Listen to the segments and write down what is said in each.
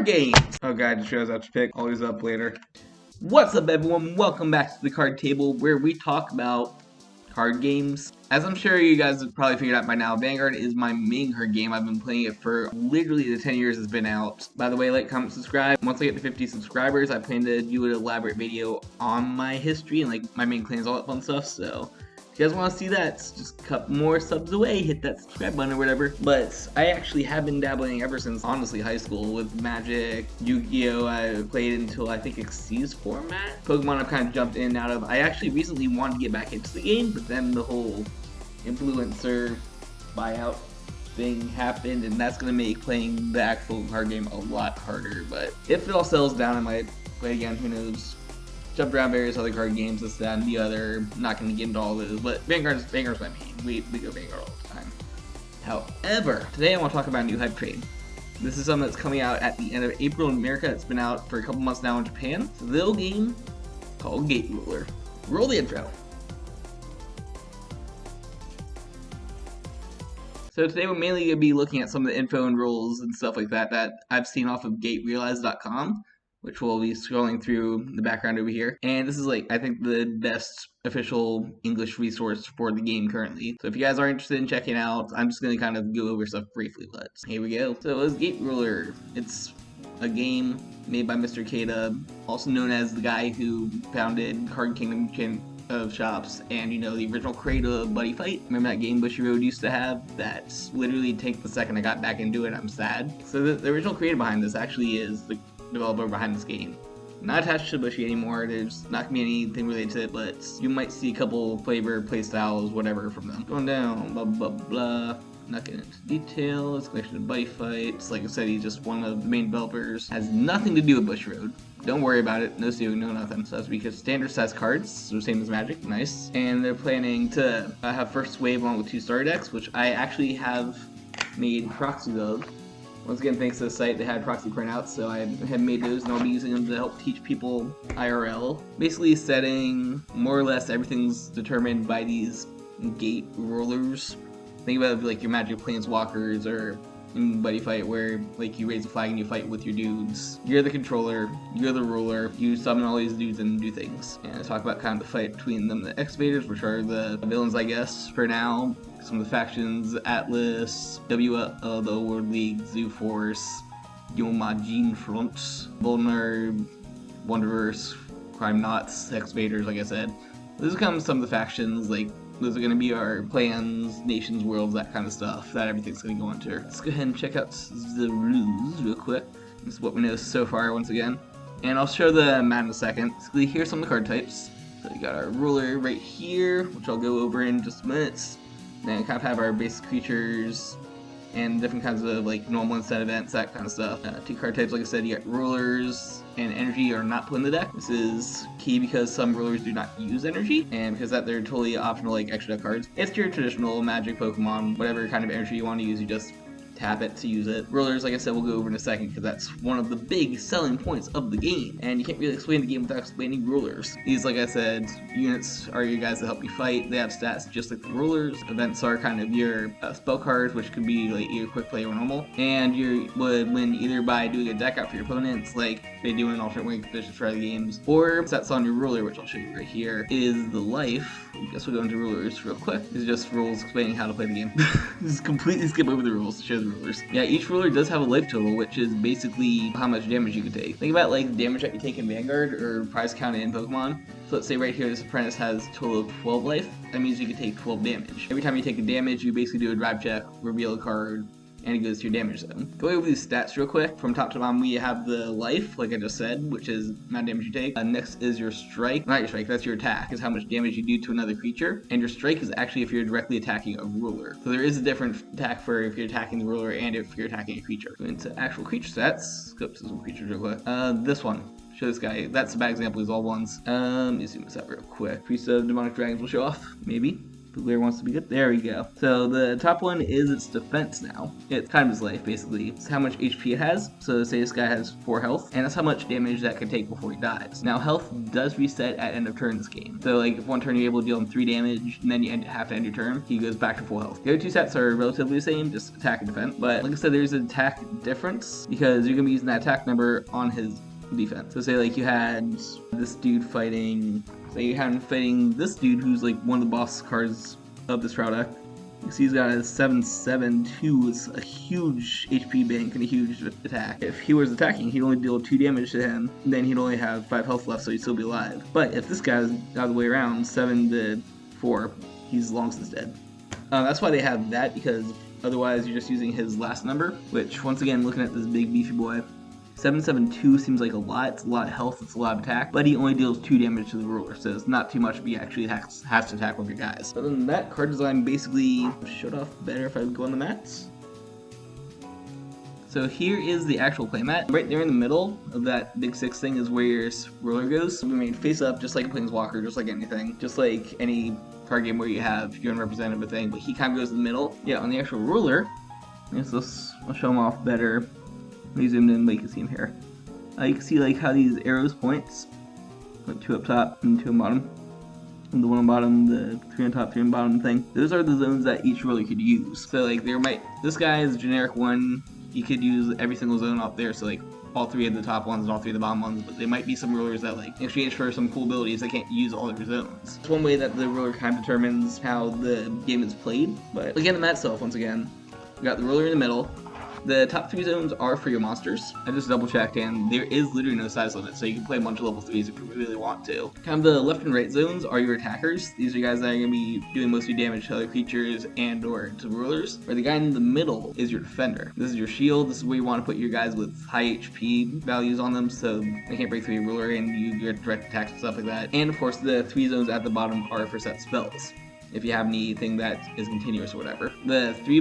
games. Oh god, it shows up to pick. Always up later. What's up, everyone? Welcome back to the card table, where we talk about card games. As I'm sure you guys have probably figured out by now, Vanguard is my main card game. I've been playing it for literally the 10 years it's been out. By the way, like, comment, subscribe. Once I get to 50 subscribers, I plan to do an elaborate video on my history and like my main clans, all that fun stuff. So if you guys want to see that, just a couple more subs away, hit that subscribe button or whatever. But I actually have been dabbling ever since, honestly, high school with Magic, Yu-Gi-Oh! I played until I think Xyz format. Pokemon I've kind of jumped in and out of. I actually recently wanted to get back into the game, but then the whole influencer buyout thing happened, and that's going to make playing the actual card game a lot harder. But if it all settles down, I might play again, who knows. Jumped around various other card games, this, that, and the other. I'm not going to get into all of those, but Vanguard's my main. We go Vanguard all the time. However, today I want to talk about a new hype train. This is something that's coming out at the end of April in America. It's been out for a couple months now in Japan. It's a little game called Gate Ruler. Roll the intro. So today we're mainly going to be looking at some of the info and rules and stuff like that that I've seen off of GateRealize.com, which we'll be scrolling through the background over here. And this is, like, I think the best official English resource for the game currently. So if you guys are interested in checking it out, I'm just going to kind of go over stuff briefly. But here we go. So it's Gate Ruler. It's a game made by Mr. Kata, also known as the guy who founded Card Kingdom chain of shops, and you know, the original creator of Buddy Fight. Remember that game Bushy Road used to have? That's literally take the second I got back into it, I'm sad. So the original creator behind this actually is the developer behind this game. Not attached to Bushy anymore, there's not gonna be anything related to it, but you might see a couple flavor, playstyles, whatever from them. Going down, blah blah blah. Not getting into details, connection to Buddy Fights. Like I said, he's just one of the main developers. Has nothing to do with Bush Road. Don't worry about it. No Sue, no nothing. So that's because standard size cards, so same as Magic. Nice. And they're planning to have first wave along with 2 starter decks, which I actually have made proxies of. Once again, thanks to the site, they had proxy printouts, so I have made those, and I'll be using them to help teach people IRL. Basically setting more or less everything's determined by these gate rulers. Think about it like your Magic Planeswalkers or in Buddy Fight, where like you raise a flag and you fight with your dudes. You're the controller, you're the ruler, you summon all these dudes and do things. And I talk about kind of the fight between them, the excavators, which are the villains, I guess, for now. Some of the factions: Atlas, WL, the World League, Zoo Force, Yomajin Front, Volner, Wonderverse, Crime Knots, Excavators, like I said. Those come some of the factions, like those are going to be our plans, nations, worlds, that kind of stuff that everything's going to go into. Let's go ahead and check out the rules real quick. This is what we know so far once again. And I'll show the map in a second. Basically, here's some of the card types. So we got our ruler right here, which I'll go over in just minutes. Then kind of have our basic creatures and different kinds of like normal and set events, that kind of stuff. 2 card types, like I said, you got rulers and energy are not put in the deck. This is key because some rulers do not use energy, and because that they're totally optional, like extra cards. It's your traditional Magic Pokemon, whatever kind of energy you want to use, you just tap it to use it. Rulers, like I said, we'll go over in a second because that's one of the big selling points of the game, and you can't really explain the game without explaining rulers. These, like I said, units are your guys that help you fight. They have stats just like the rulers. Events are kind of your spell cards, which could be like either quick play or normal, and you would win either by doing a deck out for your opponents, like they do in alternate winning conditions for other games, or stats on your ruler, which I'll show you right here, is the life. I guess we'll go into rulers real quick. These are just rules explaining how to play the game. Just completely skip over the rules to show the rulers. Yeah, each ruler does have a life total, which is basically how much damage you can take. Think about like the damage that you take in Vanguard or prize counted in Pokemon. So let's say right here this apprentice has a total of 12 life. That means you can take 12 damage. Every time you take a damage, you basically do a drive check, reveal a card, and it goes to your damage zone. Going over these stats real quick. From top to bottom, we have the life, like I just said, which is the amount of damage you take. Next is your strike. Not your strike, that's your attack, is how much damage you do to another creature. And your strike is actually if you're directly attacking a ruler. So there is a different attack for if you're attacking the ruler and if you're attacking a creature. Going into actual creature stats. Let's go up to some creatures real quick. This one. Show this guy. That's a bad example. He's all ones. Let me zoom this out real quick. Priest of Demonic Dragons will show off, maybe. Player wants to be good. There we go. So the top one is its defense now. It's kind of his life, basically. It's how much HP it has. So say this guy has 4 health, and that's how much damage that can take before he dies. Now health does reset at end of turn this game. So like if one turn you're able to deal him 3 damage, and then you have to end your turn, he goes back to full health. The other 2 stats are relatively the same, just attack and defense. But like I said, there's an attack difference because you're gonna be using that attack number on his defense. So say like you had this dude fighting, say you had him fighting this dude who's like one of the boss cards of this product. You see he's got a 7/7/2, it's a huge HP bank and a huge attack. If he was attacking, he'd only deal 2 damage to him, then he'd only have 5 health left, so he'd still be alive. But if this guy's the other way around, 7/4, he's long since dead. That's why they have that, because otherwise you're just using his last number, which once again, looking at this big beefy boy, 7/7/2 seems like a lot. It's a lot of health, it's a lot of attack, but he only deals 2 damage to the ruler, so it's not too much, but he actually has to attack with your guys. Other than that, card design basically showed off better if I go on the mats. So here is the actual playmat. Right there in the middle of that big 6 thing is where your ruler goes. We made face up just like a Planeswalker, just like anything. Just like any card game where you have your own representative thing, but he kind of goes in the middle. Yeah, on the actual ruler, I'll show him off better. Let me zoom in, but you can see him here. You can see like how these arrows points, like 2 up top and 2 on bottom, and the 1 on bottom, the 3 on top, 3 on bottom thing. Those are the zones that each ruler could use. So like this guy is a generic one. You could use every single zone up there. So like all 3 of the top ones and all 3 of the bottom ones. But there might be some rulers that like in exchange for some cool abilities, they can't use all their zones. It's one way that the ruler kind of determines how the game is played. But again, in that itself, once again, we got the ruler in the middle. The top 3 zones are for your monsters. I just double checked and there is literally no size limit, so you can play a bunch of level 3s if you really want to. Kind of the left and right zones are your attackers. These are guys that are going to be doing most of your damage to other creatures and or to rulers. Where the guy in the middle is your defender. This is your shield. This is where you want to put your guys with high HP values on them so they can't break through your ruler and you get direct attacks and stuff like that. And of course the 3 zones at the bottom are for set spells, if you have anything that is continuous or whatever. The 3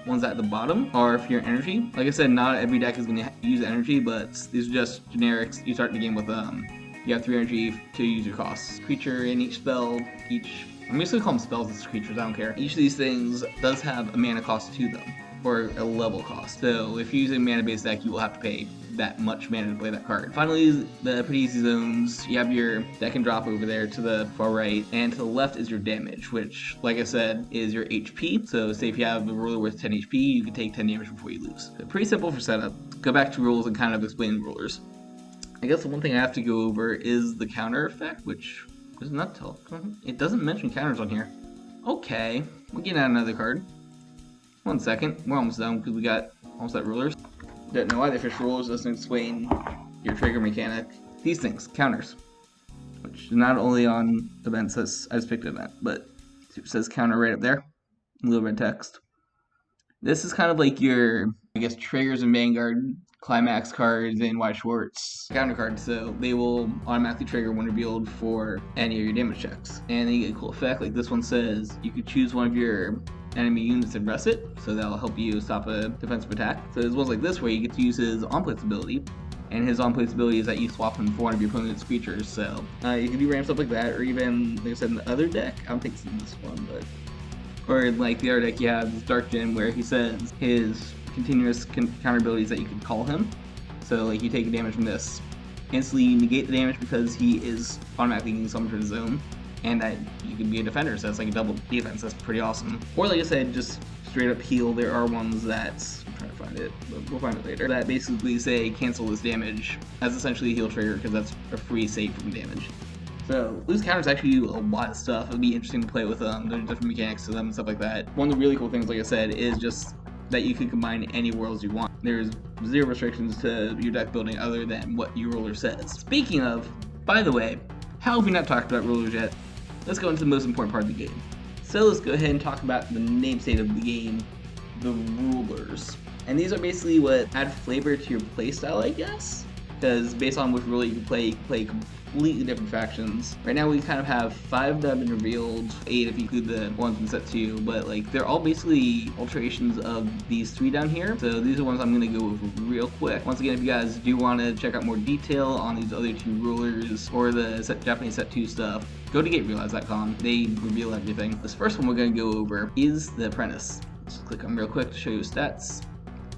ones at the bottom are for your energy. Like I said, not every deck is going to use energy, but these are just generics. You start the game with you have 3 energy to use your costs. Creature in each spell, I'm just going to call them spells as creatures, I don't care. Each of these things does have a mana cost to them, or a level cost. So if you're using a mana-based deck, you will have to pay that much mana to play that card. Finally, the pretty easy zones. You have your deck and drop over there to the far right, and to the left is your damage, which, like I said, is your HP. So say if you have a ruler with 10 HP, you can take 10 damage before you lose. So pretty simple for setup. Go back to rules and kind of explain rulers. I guess the one thing I have to go over is the counter effect, which does not tell. It doesn't mention counters on here. Okay, we'll get out another card. 1 second, we're almost done because we got almost at rulers. Don't know why they fish rulers, doesn't explain your trigger mechanic. These things, counters, which is not only on events, I just picked an event, but it says counter right up there, little red text. This is kind of like your, I guess, triggers and Vanguard, climax cards, and White Schwartz counter cards, so they will automatically trigger when revealed for any of your damage checks. And then you get a cool effect, like this one says you could choose one of your enemy units and rest it, so that'll help you stop a defensive attack. So there's ones like this where you get to use his on-place ability, and his on-place ability is that you swap him for one of your opponent's creatures, so you can do random stuff like that, or even, like I said, in the other deck, I don't think it's in this one, but, or in like the other deck you have this Dark Gem where he says his continuous counter abilities that you can call him, so like you take a damage from this, instantly negate the damage because he is automatically getting summoned to the zone, and that you can be a defender, so that's like a double defense. That's pretty awesome. Or like I said, just straight up heal. There are ones that, I'm trying to find it, but we'll find it later, that basically say cancel this damage as essentially a heal trigger because that's a free save from damage. So these counters actually do a lot of stuff. It'll be interesting to play with them. There's different mechanics to them and stuff like that. One of the really cool things, like I said, is just that you can combine any worlds you want. There's 0 restrictions to your deck building other than what your ruler says. Speaking of, by the way, how have we not talked about rulers yet? Let's go into the most important part of the game. So let's go ahead and talk about the namesake of the game, the rulers. And these are basically what add flavor to your playstyle, I guess? because based on which rule you can play completely different factions. Right now we kind of have 5 that have been revealed, 8 if you include the ones in set 2, but like they're all basically alterations of these 3 down here. So these are ones I'm going to go over real quick. Once again, if you guys do want to check out more detail on these other 2 rulers or the Japanese set 2 stuff, go to GateRealize.com. They reveal everything. This first one we're going to go over is the Apprentice. Just click on real quick to show you stats.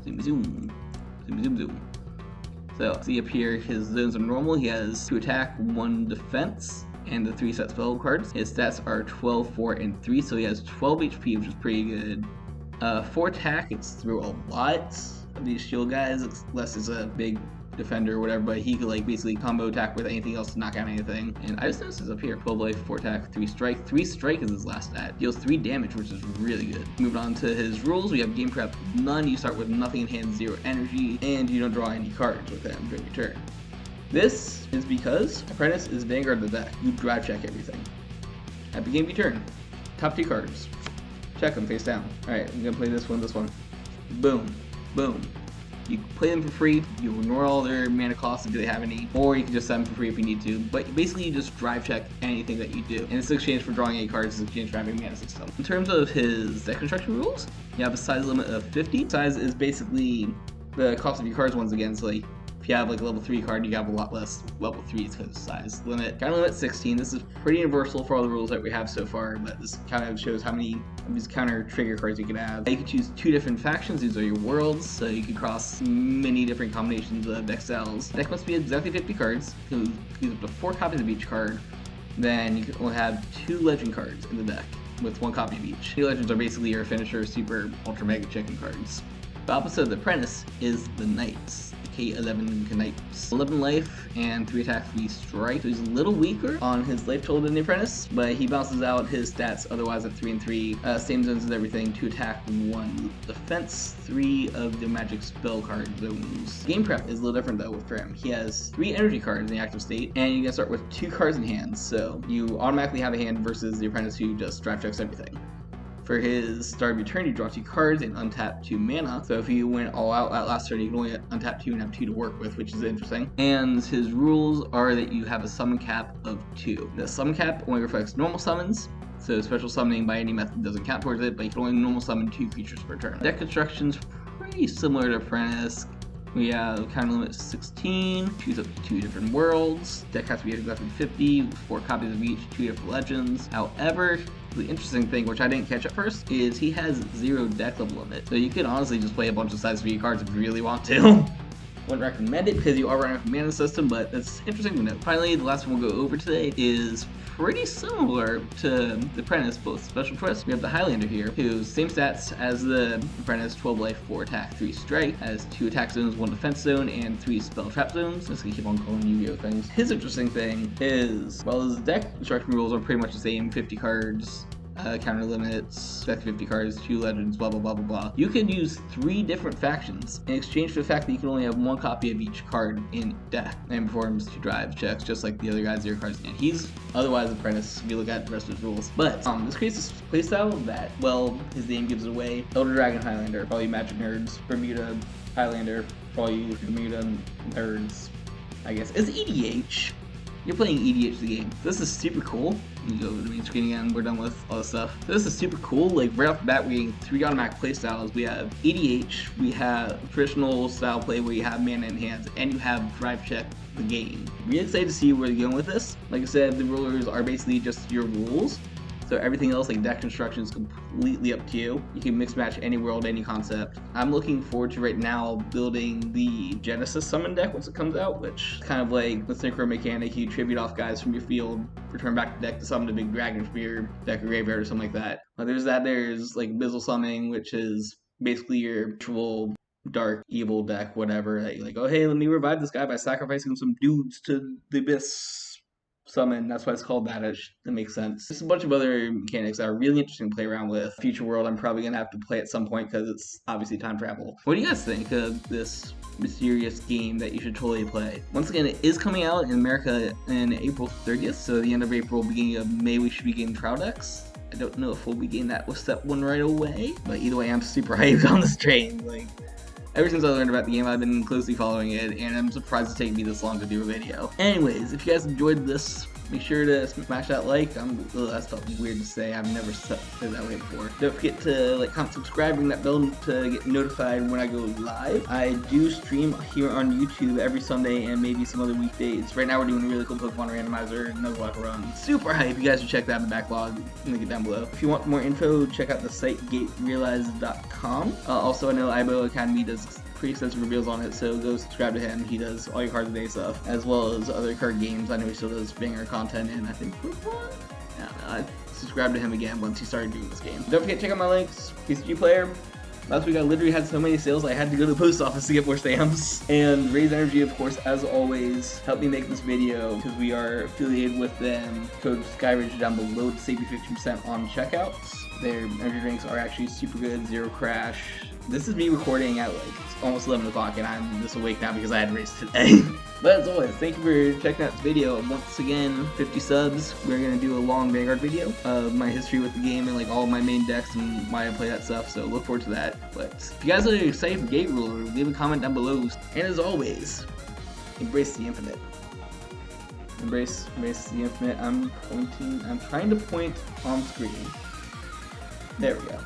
Zoom, zoom, zoom, zoom, zoom. So, see up here, his zones are normal. He has 2 attack, 1 defense, and the 3 set spell cards. His stats are 12, 4, and 3, so he has 12 HP, which is pretty good. 4 attack, it's through a lot of these shield guys, unless it's a big defender or whatever, but he could like basically combo attack with anything else to knock out anything. And I just noticed this up here. 12 life, 4 attack, 3 strike. 3 strike is his last stat. Deals 3 damage, which is really good. Moving on to his rules, we have game prep none. You start with nothing in hand, 0 energy, and you don't draw any cards with him during your turn. This is because Apprentice is Vanguard of the deck. You drive check everything. At the beginning of your turn, top 2 cards. Check them face down. Alright, I'm gonna play this one. Boom. Boom. You play them for free, you ignore all their mana costs if they have any, or you can just set them for free if you need to, but basically you just drive check anything that you do. And it's in exchange for drawing 8 cards, it's in exchange for having a mana system. In terms of his deck construction rules, you have a size limit of 50. Size is basically the cost of your cards once again, so like, if you have like a level 3 card, you have a lot less level 3s because of size limit. Counter limit 16. This is pretty universal for all the rules that we have so far, but this kind of shows how many of these counter trigger cards you can have. You can choose 2 different factions. These are your worlds, so you can cross many different combinations of deck styles. The deck must be exactly 50 cards. You can use up to 4 copies of each card. Then you can only have 2 legend cards in the deck with 1 copy of each. 2 legends are basically your finisher, super, ultra, mega chicken cards. The opposite of the Apprentice is the Knights. K11 Knights. 11 life and 3 attack, 3 strike. So he's a little weaker on his life total than the Apprentice, but he bounces out his stats otherwise at 3 and 3. Same zones as everything. 2 attack, 1 defense, 3 of the magic spell card zones. Game prep is a little different though with him. He has 3 energy cards in the active state, and you can start with 2 cards in hand, so you automatically have a hand versus the Apprentice who just drive checks everything. For his start of your turn, you draw 2 cards and untap 2 mana. So if you went all out at last turn, you can only untap 2 and have 2 to work with, which is interesting. And his rules are that you have a summon cap of 2. The summon cap only reflects normal summons, so special summoning by any method doesn't count towards it, but you can only normal summon 2 creatures per turn. Deck construction's pretty similar to Apprentice. We have counter limit 16, choose up to 2 different worlds. Deck has to be exactly 50, 4 copies of each, 2 different legends. However, the interesting thing, which I didn't catch at first, is he has 0 deck level limit. So you could honestly just play a bunch of size 3 cards if you really want to. Wouldn't recommend it because you are running a mana system, but it's interesting to note. Finally, the last one we'll go over today is pretty similar to the Apprentice, both special twist. We have the Highlander here, who's same stats as the Apprentice, 12 life, 4 attack, 3 strike, has 2 attack zones, 1 defense zone, and 3 spell trap zones. I'm just gonna keep on calling Yu-Gi-Oh things. His interesting thing is, while his deck construction rules are pretty much the same, 50 cards, counter limits, deck 50 cards, 2 legends, blah blah blah blah blah. You can use 3 different factions in exchange for the fact that you can only have 1 copy of each card in deck and performs 2 drive checks just like the other guys' 0 cards. And he's otherwise Apprentice if you look at the rest of his rules. But this creates this playstyle that, well, his name gives it away. Elder Dragon Highlander for all you Magic nerds, Bermuda Highlander for all you Bermuda nerds, I guess. It's EDH. You're playing EDH the game. This is super cool. Let me go to the main screen again. We're done with all this stuff. So this is super cool. Like right off the bat, we're getting 3 automatic play styles. We have EDH, we have traditional style play where you have mana in hands, and you have drive check the game. Really excited to see where they're going with this. Like I said, the rulers are basically just your rules. So everything else, like deck construction, is completely up to you. You can mix match any world, any concept. I'm looking forward to right now building the Genesis summon deck once it comes out, which is kind of like the synchro mechanic. You tribute off guys from your field, return back to deck to summon a big dragon from your deck or graveyard or something like that. But there's that. There's like Bizzle summoning, which is basically your actual dark evil deck, whatever. That you're like, oh hey, let me revive this guy by sacrificing some dudes to the abyss. Summon, that's why it's called that. That makes sense. There's a bunch of other mechanics that are really interesting to play around with. Future World, I'm probably gonna have to play at some point because it's obviously time travel. What do you guys think of this mysterious game that you should totally play? Once again, it is coming out in America in April 30th, so the end of April, beginning of May, we should be getting trial decks. I don't know if we'll be getting that with step 1 right away, but either way, I'm super hyped on this train. Like, Ever since I learned about the game, I've been closely following it, and I'm surprised it's taken me this long to do a video. Anyways, if you guys enjoyed this, make sure to smash that like. That felt weird to say. I've never said it that way before. Don't forget to like, comment, subscribe, ring that bell to get notified when I go live. I do stream here on YouTube every Sunday and maybe some other weekdays. Right now we're doing a really cool Pokemon randomizer, another walk around. Super hype. You guys should check that in the backlog. Link it down below. If you want more info, check out the site gaterealize.com. Also, I know Ibo Academy does pretty extensive reveals on it, so go subscribe to him. He does all your Card of the Day stuff, as well as other card games. I know he still does banger content, and I think I subscribed to him again once he started doing this game. Don't forget to check out my links. PCG Player. Last week I literally had so many sales I had to go to the post office to get more stamps. And Raise Energy, of course, as always, helped me make this video because we are affiliated with them. Code SkyRidge down below to save you 50% on checkouts. Their energy drinks are actually super good, zero crash. This is me recording at like almost 11 o'clock and I'm just awake now because I had a race today. But as always, thank you for checking out this video. Once again, 50 subs. We're going to do a long Vanguard video of my history with the game and like all of my main decks and why I play that stuff, so look forward to that. But if you guys are excited for Gate Ruler, leave a comment down below. And as always, embrace the infinite. Embrace the infinite. I'm trying to point on screen. There we go.